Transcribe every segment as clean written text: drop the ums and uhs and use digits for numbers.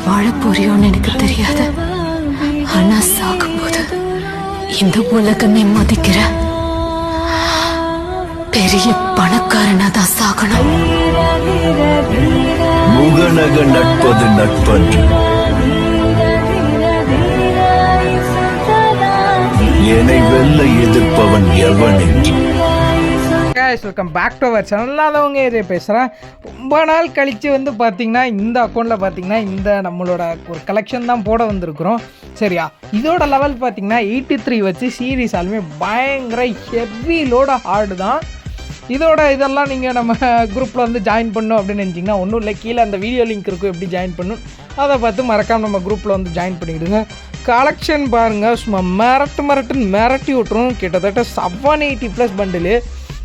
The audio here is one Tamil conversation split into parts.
வாழ போறியோன்னு எனக்கு தெரியாது. ஆனா சாகும்போது இந்த உலகமே மதிக்கிற பெரிய பணக்காரனா தான் சாகணும். முகநக நட்பது நட்பன்று, என்னை வெல்ல எதிர்ப்பவன் எவன் என்று. Welcome back to our channel. அதவங்க இதை பேசுகிறேன். ரொம்ப நாள் கழித்து வந்து பார்த்திங்கன்னா இந்த அக்கௌண்ட்டில் பார்த்திங்கன்னா இந்த நம்மளோட ஒரு கலெக்ஷன் தான் போட வந்திருக்கிறோம். சரியா, இதோட லெவல் பார்த்திங்கன்னா 83 வச்சு சீரீஸ் ஆலுமே பயங்கர ஹெவி லோட ஹார்டு தான். இதெல்லாம் நீங்கள் நம்ம குரூப்பில் வந்து ஜாயின் பண்ணணும் அப்படின்னு நினச்சிங்கன்னா ஒன்றும் இல்லை, கீழே அந்த வீடியோ லிங்க் இருக்கும் எப்படி ஜாயின் பண்ணணும் அதை பார்த்து மறக்காமல் நம்ம குரூப்பில் வந்து ஜாயின் பண்ணிவிடுங்க. கலெக்ஷன் பாருங்கள், சும்மா மிரட்டி விட்டுரும். கிட்டத்தட்ட 780+ பண்டிலு.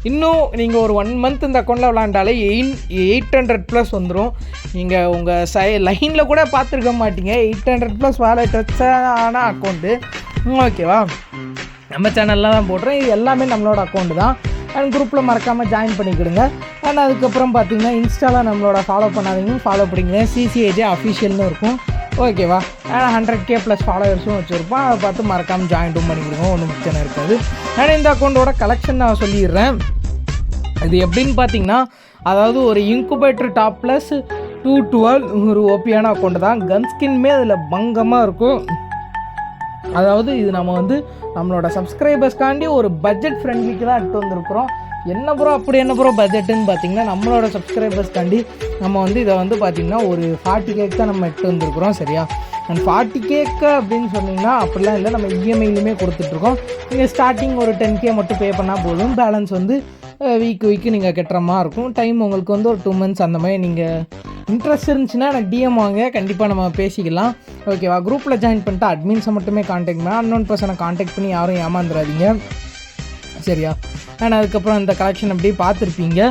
இன்னும் நீங்கள் ஒரு 1 மந்த் இந்த அக்கௌண்ட்டில் விளாண்டாலே 800+ வந்துடும். நீங்கள் உங்கள் லைனில் கூட பார்த்துருக்க மாட்டீங்க. 800+ வேலெட் வச்சான அக்கௌண்ட்டு. ஓகேவா, நம்ம சேனலில் தான் போடுறேன். இது எல்லாமே நம்மளோட அக்கௌண்ட்டு தான். அண்ட் குரூப்பில் மறக்காமல் ஜாயின் பண்ணிக்கிடுங்க. அண்ட் அதுக்கப்புறம் பார்த்தீங்கன்னா இன்ஸ்டாவில் நம்மளோட ஃபாலோ பண்ணாதீங்க, ஃபாலோ பண்ணிக்கிறேன். CCAJ அஃபிஷியல்னு இருக்கும். ஓகேவா, 100K+ ஃபாலோவர்ஸும் வச்சுருப்போம். அதை பார்த்து மறக்காமல் ஜாயின்ட்டும் பண்ணிக்கிடுங்க, ஒன்றும் பிரச்சனை இருக்காது. நான் இந்த அக்கௌண்ட்டோட கலெக்ஷன் நான் சொல்லிடுறேன். இது எப்படின்னு பார்த்தீங்கன்னா, அதாவது ஒரு இன்குபேட்டர் டாப் ப்ளஸ் 212 ஒரு ஓபியான அக்கௌண்ட்டு தான். கன் ஸ்கின்மே அதில் பங்கமாக இருக்கும். அதாவது இது நம்ம வந்து நம்மளோட சப்ஸ்கிரைபர்ஸ்க்காண்டி ஒரு பட்ஜெட் ஃப்ரெண்ட்லிக்கு தான் எடுத்து வந்திருக்கிறோம். என்ன ப்ரோ அப்படி என்ன ப்ரோ பட்ஜெட்டுன்னு பார்த்தீங்கன்னா, நம்மளோட சப்ஸ்கிரைபர்ஸ்க்காண்டி நம்ம வந்து இதை வந்து பார்த்திங்கன்னா ஒரு 40K தான் நம்ம எடுத்து வந்திருக்கிறோம். சரியா, அண்ட் 40K அப்படின்னு சொன்னிங்கன்னா அப்படிலாம் இல்லை, நம்ம இஎம்ஐலுமே கொடுத்துட்ருக்கோம். நீங்கள் ஸ்டார்டிங் ஒரு 10K மட்டும் பே பண்ணால் போதும். பேலன்ஸ் வந்து வீக்கு நீங்கள் கட்டுற மாதிரி இருக்கும். டைம் உங்களுக்கு வந்து ஒரு 2 மந்த்ஸ் அந்த மாதிரி. நீங்கள் இன்ட்ரெஸ்ட் இருந்துச்சுன்னா எனக்கு டிஎம் வாங்க, கண்டிப்பாக நம்ம பேசிக்கலாம். ஓகேவா, குரூப்பில் ஜாயின் பண்ணிட்டு அட்மின்ஸை மட்டுமே காண்டாக்ட் பண்ணி அன்னோன் பர்சனை காண்டாக்ட் பண்ணி யாரும் ஏமாந்துடாதீங்க. சரியா, அண்ட் அதுக்கப்புறம் இந்த கலெக்ஷன் அப்படியே பார்த்துருப்பீங்க.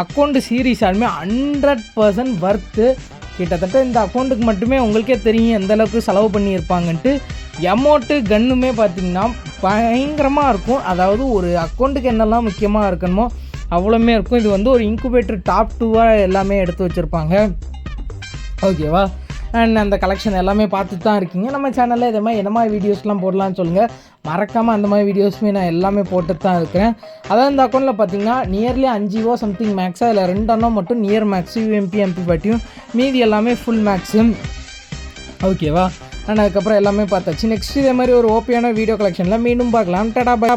அக்கௌண்ட்டு சீரீஸ் ஆலுமே 100% வர்த்து. கிட்டத்தட்ட இந்த அக்கௌண்ட்டுக்கு மட்டுமே உங்களுக்கே தெரியும் எந்தளவுக்கு செலவு பண்ணியிருப்பாங்கன்ட்டு. எமௌண்ட்டு கன்னுமே பார்த்திங்கன்னா பயங்கரமாக இருக்கும். அதாவது ஒரு அக்கௌண்ட்டுக்கு என்னெல்லாம் முக்கியமாக இருக்கணுமோ அவ்வளோமே இருக்கும். இது வந்து ஒரு இன்குபேட்டர் டாப் 2 எல்லாமே எடுத்து வச்சுருப்பாங்க. ஓகேவா, அண்ட் அந்த கலெக்ஷன் எல்லாமே பார்த்துட்டு தான் இருக்கீங்க. நம்ம சேனலில் இதே மாதிரி என்ன மாதிரி வீடியோஸ்லாம் போடலான்னு சொல்லுங்கள், மறக்காமல் அந்த மாதிரி வீடியோஸுமே நான் எல்லாமே போட்டுட்டு தான் இருக்கிறேன். அதாவது இந்த அக்கௌண்ட்டில் பார்த்தீங்கன்னா நியர்லி 5 சம்திங் மேக்ஸாக, இல்லை 2 அண்ணா மட்டும் நியர் மேக்ஸு, UMP MP பட்டியும், மீதி எல்லாமே ஃபுல் மேக்ஸு. ஓகேவா, அண்ட் அதுக்கப்புறம் எல்லாமே பார்த்தாச்சு. நெக்ஸ்ட் இதே மாதிரி ஒரு ஓபியான வீடியோ கலெக்ஷனில் மீண்டும் பார்க்கலாம். டடா பை.